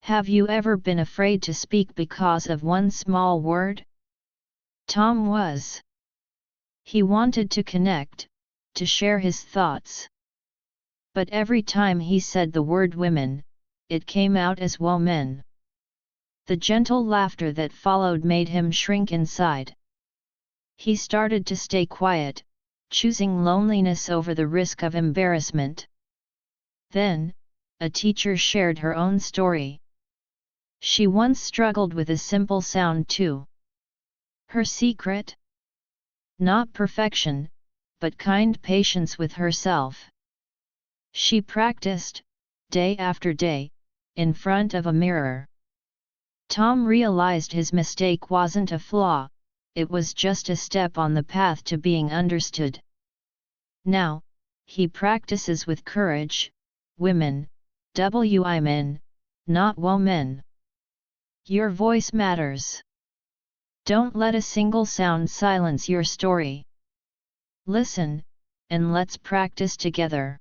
Have you ever been afraid to speak because of one small word? Tom was. He wanted to connect, to share his thoughts. But every time he said the word women, it came out as women. The gentle laughter that followed made him shrink inside. He started to stay quiet, choosing loneliness over the risk of embarrassment. Then, a teacher shared her own story. She once struggled with a simple sound too. Her secret? Not perfection, but kind patience with herself. She practiced, day after day, in front of a mirror. Tom realized his mistake wasn't a flaw, it was just a step on the path to being understood. Now, he practices with courage, women, women, not women. Your voice matters. Don't let a single sound silence your story. Listen, and let's practice together.